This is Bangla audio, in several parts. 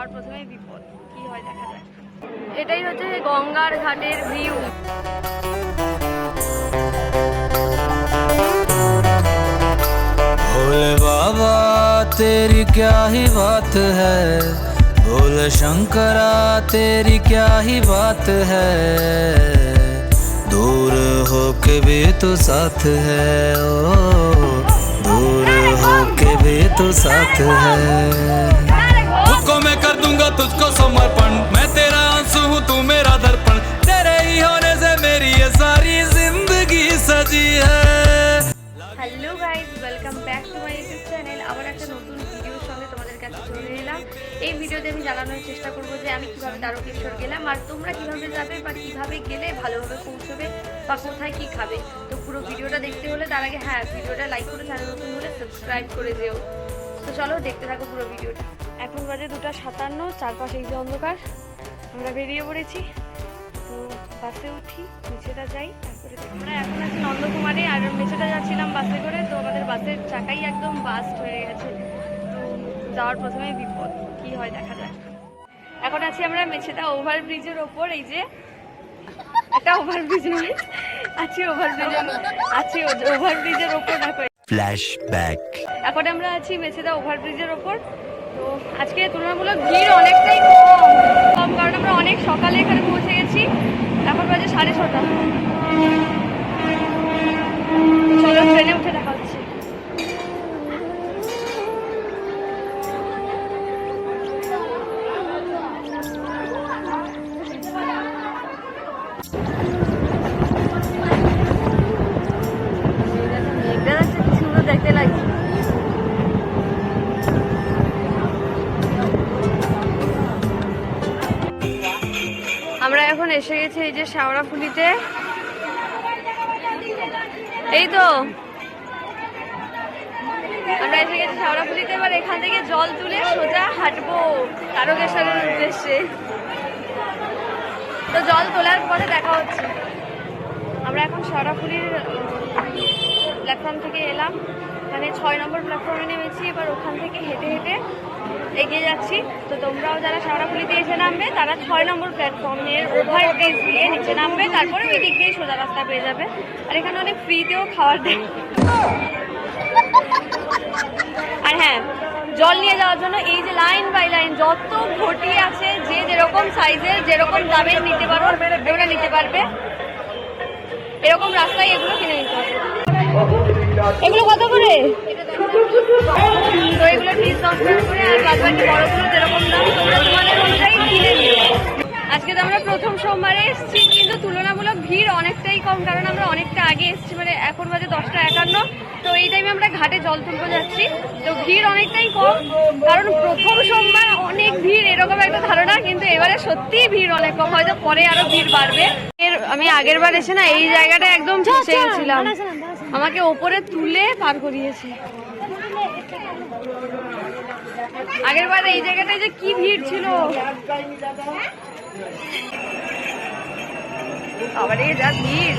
যাওয়ার প্রথমেই বিপদ, কি হয় দেখা যায়। এটাই হচ্ছে গঙ্গার ঘাটের ভিউ। भोले बाबा तेरी क्या ही बात है, भोले शंकरा तेरी क्या ही बात है, दूर हो के भी तो साथ है, ओ दूर हो के भी तो साथ है। तुझको मैं कर दूंगा तुझको समर्पण, मैं तेरा आंसू हूँ तू मेरा दर्पण, तेरे ही होने से मेरी ये सारी जिंदगी सजी है। Hello guys, welcome back to my YouTube channel. আবার একটা নতুন ভিডিওর সঙ্গে তোমাদের কাছে চলে এলাম। এই ভিডিওতে আমি জানানোর চেষ্টা করবো যে আমি কীভাবে তারকেশ্বর গেলাম, আর তোমরা কীভাবে যাবে বা কীভাবে গেলে ভালোভাবে পৌঁছবে বা কোথায় কী খাবে। তো পুরো ভিডিওটা দেখতে হলে তার আগে ভিডিওটা লাইক করে চ্যানেল নতুন হলে সাবস্ক্রাইব করে দিও। তো চলো দেখতে থাকো পুরো ভিডিওটা। এখন বাজে 2:57, চারপাশে এই যে অন্ধকার। আমরা বেরিয়ে পড়েছি, তো বাসে উঠি, মেছেদা যাই, তারপরে আমরা এখন আছি নন্দকুমারে, আর মেছেদা যাচ্ছিলাম বাসে করে। তো আমাদের বাসের চাকাই একদম বাস্ট হয়ে গেছে, তো যাওয়ার প্রথমেই বিপদ, কি হয় দেখা যায়। এখন আছি আমরা মেছেদা ওভারব্রিজের ওপর। এই যে একটা ওভারব্রিজ আছি, ওভারব্রিজের ওপর দেখো। ফ্ল্যাশব্যাক। এখন আমরা আছি মেছেদা ওভারব্রিজের ওপর। তো আজকে তুলনামূলক ভিড় অনেকটাই কম, কারণ আমরা অনেক সকালে এখানে পৌঁছে গেছি। এখন বাজে 6:30। চলো ট্রেনে উঠে দেখা হচ্ছে। কি সুন্দর দেখতে লাগছে। আমরা এখন এসে গেছি এই যে শেওড়াফুলিতে। এই তো আমরা এসে গেছি শেওড়াফুলিতে। এবার এখান থেকে জল তুলে সোজা হাঁটবো তারকেশ্বরের উদ্দেশ্যে। তো জল তোলার পরে দেখা হচ্ছে। আমরা এখন শেওড়াফুলির প্ল্যাটফর্ম থেকে এলাম, মানে 6 নম্বর প্ল্যাটফর্মে নেমেছি। এবার ওখান থেকে হেঁটে হেঁটে এগিয়ে যাচ্ছি। তো তোমরাও যারা শেওড়াফুলিতে এসে নামবে তারা 6 নম্বর প্ল্যাটফর্মের ওভারব্রিজ দিয়ে নিচে নামবে, তারপরে ওই দিক দিয়ে সোজা রাস্তা পেয়ে যাবে। আর এখানে অনেক ফ্রিতেও খাবার দেয়। আর হ্যাঁ, জল নিয়ে যাওয়ার জন্য এই যে লাইন বাই লাইন যত ঘটি আছে, যে যেরকম সাইজের যেরকম দামের নিতে পারো ওটা নিতে পারবে। এরকম রাস্তায় এগুলো কিনে নিতে হবে। এগুলো কত করে? তো এগুলো 30 টাকা করে, আর বাদবাকি বড়গুলো যেরকম দাম তোমরা তোমাদের অনুযায়ী কিনে নিও। আজকে তো আমরা প্রথম সোমবারে এসেছি, কিন্তু তুলনামূলক ভিড় অনেকটাই কম, কারণ আমরা অনেকটা আগে এসেছি। মানে এখন বাজে 10:51। তো এই টাইমে আমরা ঘাটে জল তুলতে যাচ্ছি। তো ভিড় অনেকটাই কম, কারণ প্রথম সোমবার অনেক ভিড় এরকম একটা ধারণা, কিন্তু এবারে সত্যিই ভিড় অনেক কম, হয়তো পরে আরো ভিড় বাড়বে। আমি আগের বার এসে না এই জায়গাটা একদম ফেসে গেছিলাম, আমাকে ওপরে তুলে পার করিয়েছে। আগের বার এই জায়গাটায় যে কি ভিড় ছিল, আবার এই যা ভিড়।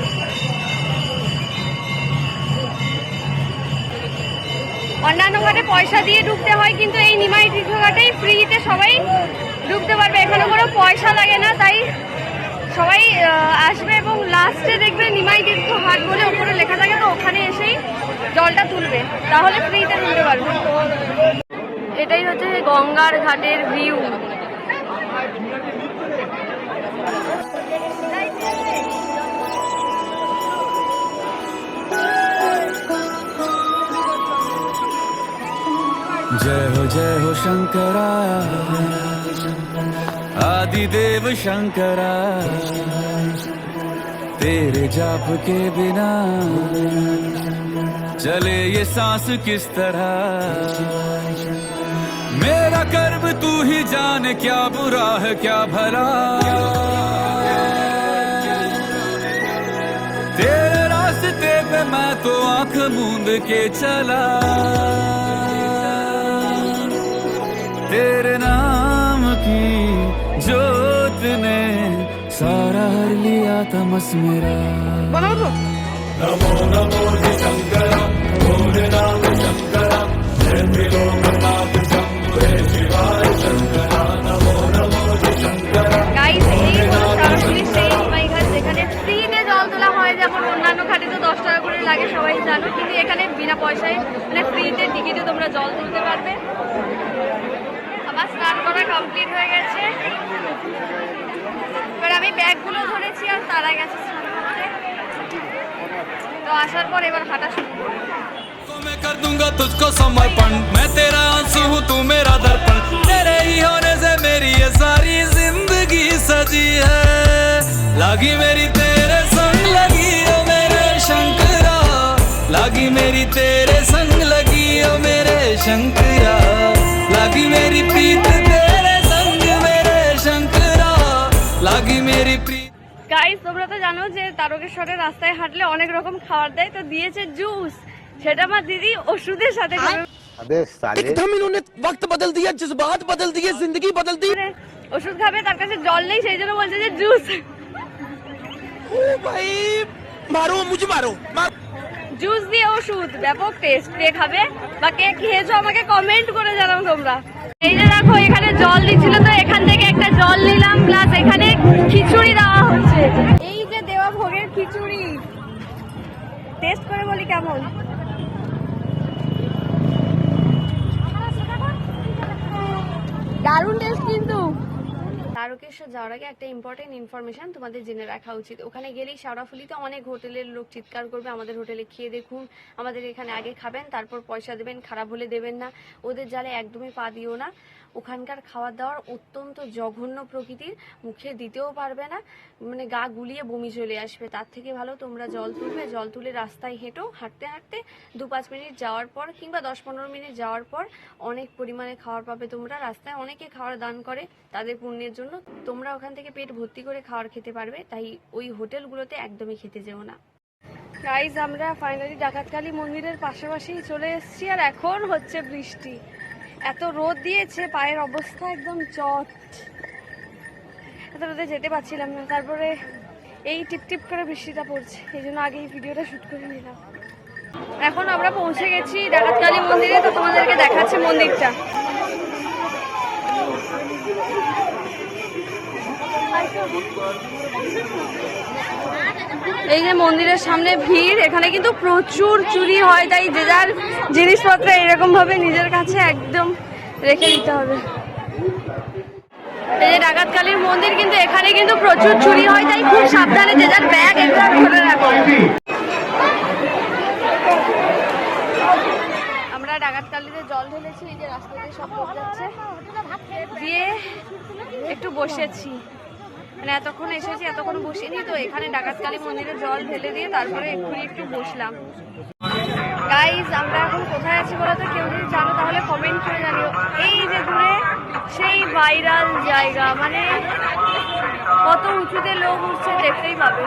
অন্যান্য ঘাটে পয়সা দিয়ে ঢুকতে হয়, কিন্তু এই নিমাই তীর্থ ঘাটেই ফ্রিতে সবাই ঢুকতে পারবে, এখানে কোনো পয়সা লাগে না। তাই সবাই আসবে এবং লাস্টে দেখবে নিমাই তীর্থ ঘাট বলে ওপরে লেখা থাকে, তো ওখানে এসেই জলটা তুলবে, তাহলে ফ্রিতে তুলতে পারবে। এটাই হচ্ছে গঙ্গার ঘাটের ভিউ। जय हो शंकरा आदिदेव शंकरा, तेरे जाप के बिना चले ये सांस किस तरह, मेरा कर्म तू ही जाने क्या बुरा है क्या भला, तेरे रास्ते पे मैं तो आंख मूंद के चला, तेरे नाम की जोत ने सारा हर लिया तमस मेरा। नमो नमो शंकरा, भोले नाम शंकरा, जय त्रिलोकनाथ शंभु हे शिवाय शंकरा। টাকা করে লাগে সবাই জানো, কিন্তু এখানে বিনা পয়সায় মানে ফ্রিতে টিকিটে তোমরা জল তুলতে পারবে। আমার স্নান করা কমপ্লিট হয়ে গেছে, এবার আমি ব্যাগগুলো ধরেছি আর তারা গেছে স্নান করতে। তো আসার পর এবার হাঁটা শুরু করবো। मैं कर दूंगा तुझको समर्पण, मैं तेरा आंसू हूँ तू मेरा दर्पण, तेरे ही होने से मेरी ये सारी जिंदगी सजी है। लागी मेरी तेरे संग लगी ओ मेरे शंकरा, लागी मेरी तेरे संग लगी ओ मेरे शंकरा, लागी मेरी प्रीत तेरे संग मेरे शंकरा, लागी मेरी प्रीत। গাইস তোমরা তো জানো যে তারকেশ্বরের রাস্তায় হাঁটলে অনেক রকম খাবার দেয়, তো দিয়েছে জুস, সেটা আমার দিদি ওষুধের সাথে খাবে। अबे साले एकदम इन्होंने वक्त बदल दिया, जज्बात बदल दिए, जिंदगी बदल दी। ওষুধ খাবে, তার কাছে জল নেই, সেই জন্য বলছে যে জুস। ओ भाई मारो मुझे मारो জুস দিয়ে ওষুধ, ব্যাপক টেস্ট। কে খাবে বা কে খেয়েছো আমাকে কমেন্ট করে জানাও তোমরা। এই যে দেখো এখানে জল দিচ্ছিল, তো এখান থেকে একটা জল নিলাম, প্লাস এখানে খিচুড়ি দেওয়া হচ্ছে। এই যে দেওয়া ভোগের খিচুড়ি, টেস্ট করে বলি কেমন। দারুণ টেস্ট কিন্তু। তারকেশ্বর যাওয়ার আগে একটা ইম্পর্টেন্ট ইনফরমেশন তোমাদের জেনে রাখা উচিত। ওখানে গেলেই শেওড়াফুলিতে অনেক হোটেলের লোক চিৎকার করবে আমাদের হোটেলে খেয়ে দেখুন, আমাদের এখানে আগে খাবেন তারপর পয়সা দেবেন, খারাপ হলে দেবেন না। ওদের জালে একদমই পা দিও না। ওখানকার খাবার দাবার অত্যন্ত জঘন্য প্রকৃতির, মুখে দিতেও পারবে না, মানে গা গুলিয়ে বমি চলে আসবে। তার থেকে ভালো তোমরা জল তুলবে, জল তুলে রাস্তায় হেঁটো, হাঁটতে হাঁটতে 2-5 মিনিট যাওয়ার পর কিংবা 10-15 মিনিট যাওয়ার পর অনেক পরিমাণে খাবার পাবে তোমরা। রাস্তায় অনেকে খাবার দান করে তাদের পুণ্যের জন্য, তোমরা ওখান থেকে পেট ভর্তি করে খাবার খেতে পারবে। তাই ওই হোটেলগুলোতে একদমই খেতে যেও না। গাইজ আমরা ফাইনালি ডাকাতকালী মন্দিরের পাশাপাশি চলে এসেছি, আর এখন হচ্ছে বৃষ্টি। এত রোদ দিয়েছে, পায়ের অবস্থা একদম চট, এত রোদে যেতে পারছিলাম না। তারপরে এই টিপ টিপ করে বৃষ্টিটা পড়ছে, এই জন্য আগে এই ভিডিওটা শ্যুট করে নিলাম। এখন আমরা পৌঁছে গেছি ডাকাতকালী মন্দিরে, তো তোমাদেরকে দেখাচ্ছি মন্দিরটা। এই যে মন্দিরের সামনে ভিড়, এখানে কিন্তু প্রচুর চুরি হয়, তাই যে যার জিনিসপত্র এরকম ভাবে নিজের কাছে একদম রেখে দিতে হবে। এই যে ডাকাতকালীর মন্দির, কিন্তু এখানে কিন্তু প্রচুর চুরি হয়, তাই খুব সাবধানে যে যার ব্যাগ এগুলো খুলে রাখো। আমরা ডাকাতকালীতে জল ঢেলেছি, এই যে রাস্তা দিয়ে সব লোক যাচ্ছে, দিয়ে একটু বসেছি, মানে এতক্ষণ এসেছি এতক্ষণ বসিনি, তো এখানে ডাকাতকালী মন্দিরে জল ঢেলে দিয়ে তারপরে এক্ষুনি একটু বসলাম। গাইজ আমরা এখন কোথায় আছি বলো তো, কেউ যদি জানো তাহলে কমেন্ট করে জানিও। এই যে দূরে সেই ভাইরাল জায়গা, মানে কত উঁচুতে লোক উঠছে দেখতেই পাবে।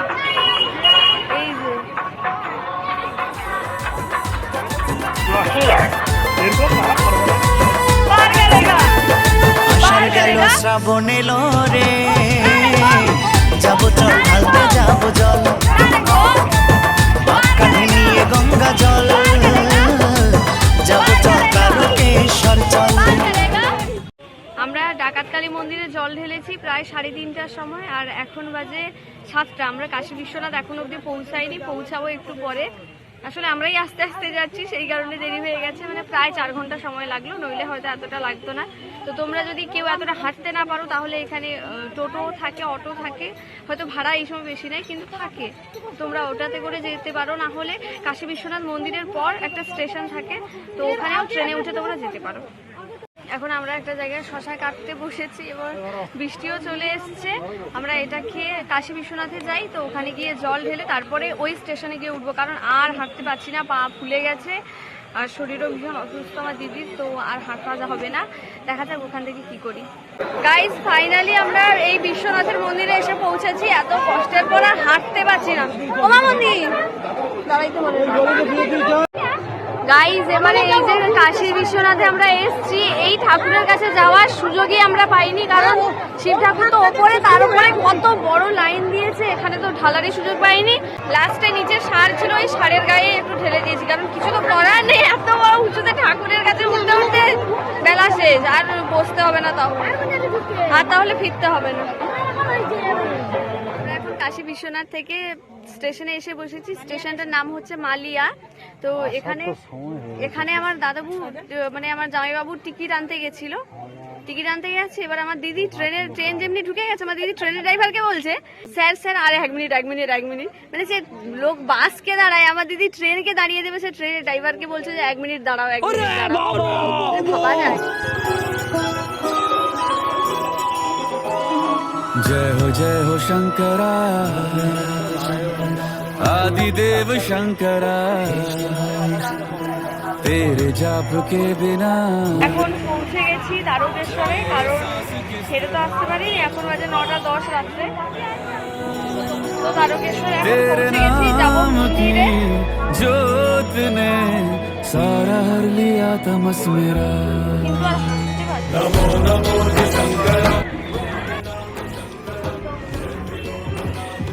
এই যে শ্রাবণ এলো রে, যাবো চল ঢালতে যাবো জল, কাঁধে নিয়ে গঙ্গা জল, যাবো চল তারকেশ্বর চল। আমরা ডাকাতকালী মন্দিরে জল ঢেলেছি প্রায় 3:30টার সময়, আর এখন বাজে 7টা। আমরা কাশী বিশ্বনাথ এখন অবধি পৌঁছাইনি, পৌঁছাবো একটু পরে। আসলে আমরাই আস্তে আস্তে যাচ্ছি, সেই কারণে দেরি হয়ে গেছে, মানে প্রায় 4 ঘন্টা সময় লাগলো, নইলে হয়তো এতটা লাগতো না। তো তোমরা যদি কেউ এতটা হাঁটতে না পারো তাহলে এখানে টোটো থাকে, অটো থাকে, হয়তো ভাড়া এই সময় বেশি নেই কিন্তু থাকে, তোমরা ওটাতে করে যেতে পারো। না হলে কাশী বিশ্বনাথ মন্দিরের পর একটা স্টেশন থাকে, তো ওখানেও ট্রেনে উঠে তোমরা যেতে পারো। এখন আমরা একটা জায়গায় শশা কাটতে বসেছি, এবার বৃষ্টিও চলে এসছে। আমরা এটা খেয়ে কাশী বিশ্বনাথে যাই, তো ওখানে গিয়ে জল ঢেলে তারপরে ওই স্টেশনে গিয়ে উঠবো, কারণ আর হাঁটতে পারছি না, পা ফুলে গেছে আর শরীরও ভীষণ অসুস্থ আমার দিদির, তো আর হাঁটা হবে না। দেখা যাক ওখান থেকে কি করি। গাইজ ফাইনালি আমরা এই বিশ্বনাথের মন্দিরে এসে পৌঁছেছি, এত কষ্টের পর আর হাঁটতে পারছি না। ওমা মন্দির দাঁড়াইতে বলে গাইজ, এবারে এই যে কাশী বিশ্বনাথে আমরা এসছি, এই ঠাকুরের কাছে যাওয়ার সুযোগই আমরা পাইনি, কারণ শিব ঠাকুর তো ওপরে, তার উপরে কত বড় লাইন দিয়েছে, এখানে তো ঢালারই সুযোগ পাইনি। লাস্টে নিচে সার ছিল, ওই সারের গায়ে একটু ঢেলে দিয়েছি, কারণ কিছু তো করার নেই, এত বড় উঁচুতে ঠাকুরের কাছে উঠতে উঠতে বেলা শেষ, আর বসতে হবে না তাহলে ফিরতে হবে না। এখন কাশী বিশ্বনাথ থেকে স্টেশনে এসে বসেছি। স্টেশনটার নাম হচ্ছে মালিয়া। তো এখানে আমার দাদাবু মানে আমার জামাইবাবুর টিকিট আনতে গেছিল, টিকিট আনতে গেছে। এবার আমার দিদি ট্রেন যেমনি ঢুকে গেছে, আমার দিদি ট্রেনের ড্রাইভারকে বলছে স্যার স্যার আরে এক মিনিট মানে সে লোক বাসকে দাঁড়ায়, আমার দিদি ট্রেনকে দাঁড়িয়ে দেবে, সে ট্রেনের ড্রাইভারকে বলছে যে 1 মিনিট দাঁড়াও, 1 মিনিট দাঁড়াও। ভাবা যায়? जय हो शंकरा आदिदेव शंकरा तेरे जाप के बिना। এখন পৌঁছে গেছি দ্বারকেশ্বরে, কারণ ছেড়ে তো আসতে পারিনি। এখন বাজে 9:10 রাত্রে। তো দ্বারকেশ্বরে এখন तेरे পৌঁছে গেছি, যাবো नाम की মন্দিরে। जोत ने सारा हर लिया तमस मेरा। কিন্তু আর হাঁটতে পারছি না।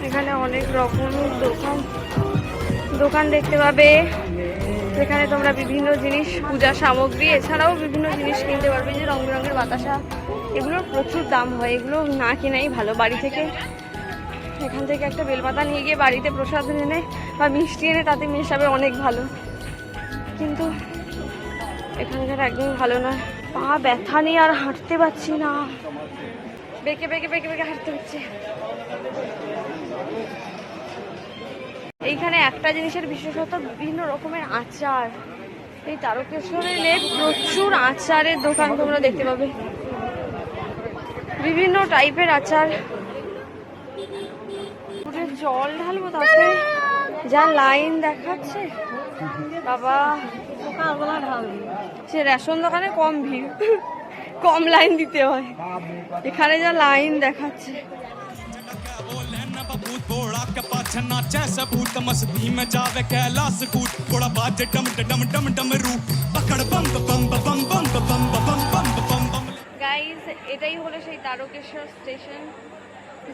এখানে অনেক রকমের দোকান দেখতে পাবে, যেখানে তোমরা বিভিন্ন জিনিস, পূজা সামগ্রী, এছাড়াও বিভিন্ন জিনিস কিনতে পারবে। যে রং বেরঙের বাতাসা, এগুলোর প্রচুর দাম হয়, এগুলো না কেনাই ভালো। বাড়ি থেকে এখান থেকে একটা বেলপাতা নিয়ে গিয়ে বাড়িতে প্রসাদ এনে বা মিষ্টি এনে তাতে মেশাবে, অনেক ভালো। কিন্তু এখানকার একদম ভালো নয়। পা ব্যথা নিয়ে আর হাঁটতে পারছি না, বেঁকে হাঁটতে হচ্ছে। এইখানে একটা জিনিসের বিশেষত বিভিন্ন রকমের আচার। এই তারকেশ্বরে এলে প্রচুর আচারের দোকান তোমরা দেখতে পাবে, বিভিন্ন টাইপের আচার। জল ঢালবো, তারপরে যা লাইন দেখাচ্ছে বাবা, সে রেশন দোকানে কম ভিড়, কম লাইন দিতে হয়, এখানে যা লাইন দেখাচ্ছে। घोड़ा के पाछे नाचे सबूत मस्ती में जावे कैलाश कूट घोड़ा बाजे डम डम डम डम रू पकड़ बम बम बम बम बम बम बम बम बम। গাইস, এটাই হলো সেই তারকেশ্বর স্টেশন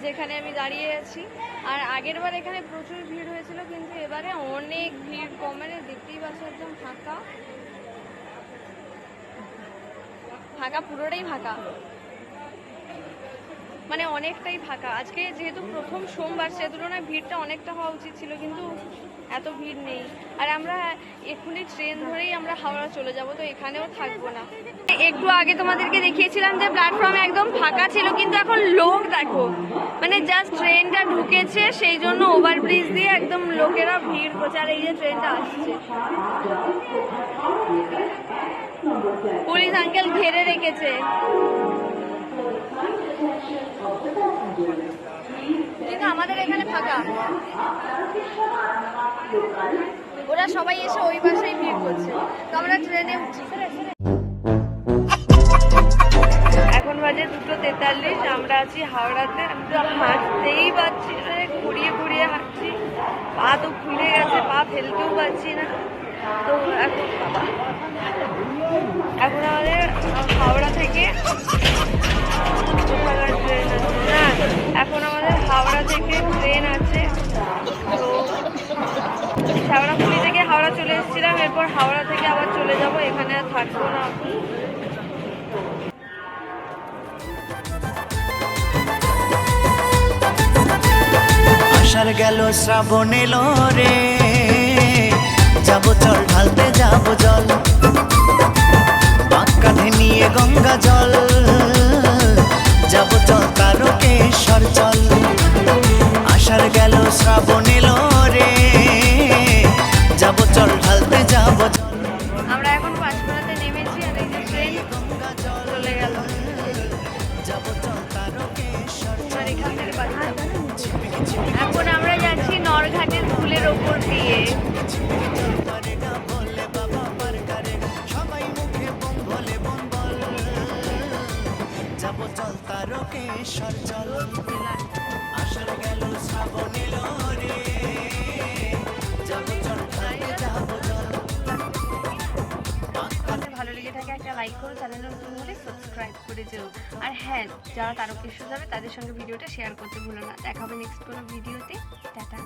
যেখানে আমি দাঁড়িয়ে আছি। আর আগের বার এখানে প্রচুর ভিড় হয়েছিল, কিন্তু এবারে অনেক ভিড় কম। মানে দেখতেই পাচ্ছ একদম ফাঁকা, পুরোটাই ফাঁকা, মানে অনেকটাই ফাঁকা। আজকে যেহেতু প্রথম সোমবার, সে তুলনায় ভিড়টা অনেকটা হওয়া উচিত ছিল, কিন্তু এত ভিড় নেই। আর আমরা এক্ষুনি ট্রেন ধরেই আমরা হাওড়া চলে যাব, তো এখানেও থাকবো না। একটু আগে তোমাদেরকে দেখিয়েছিলাম যে প্ল্যাটফর্ম একদম ফাঁকা ছিল, কিন্তু এখন লোক দেখো, মানে জাস্ট ট্রেনটা ঢুকেছে সেই জন্য ওভারব্রিজ দিয়ে একদম লোকেরা ভিড় করছে। আর এই যে ট্রেনটা আসছে, পুলিশ আঙ্কেল ঘেরে রেখেছে। কিন্তু আমাদের এখানে ফাঁকা, ওরা সবাই এসে ওই পাশেই ভিড় করছে। তো আমরা ট্রেনে উঠছি। এখন বাজে 2:43, আমরা আছি হাওড়াতে। আমি তো হাঁটতেই পারছি না, ঘুরিয়ে হাঁটছি, পা তো খুলে গেছে, পা ফেলতেও পারছি না। তো এখন আমাদের হাওড়া থেকে ট্রেন আছে। তো শ্যাওড়াফুলি থেকে হাওড়া চলে এসেছিলাম, এরপর হাওড়া থেকে আবার চলে যাব, এখানে আর থাকবো না। আষাঢ় গেল শ্রাবণ এলো রে, যাবো চল ঢালতে যাবো জল, কাঁধে নিয়ে গঙ্গা জল, যাবো চল তারকেশ্বর চল। আষাঢ় গেল শ্রাবণ এলো রে, যাবো চল ঢালতে যাবো জল। আমরা এখন পাঁচপাড়াতে নেমেছি, আর এই যে ট্রেন চলে গেল। এখন আমরা যাচ্ছি নরঘাটের পুলের ওপর দিয়ে। যাবো চল তারকেশ্বর চল। আষাঢ় গেল শ্রাবণ এলো রে, যাবো চল যাবো জল। ভালো লেগে থাকে একটা লাইক করো, চ্যানেলে নতুন হলে সাবস্ক্রাইব করে যেও। আর হ্যাঁ, যারা তারকেশ্বর যাবে তাদের সঙ্গে ভিডিওটা শেয়ার করতে ভুলো না। দেখা হবে নেক্সট কোনো ভিডিওতে। টাটা।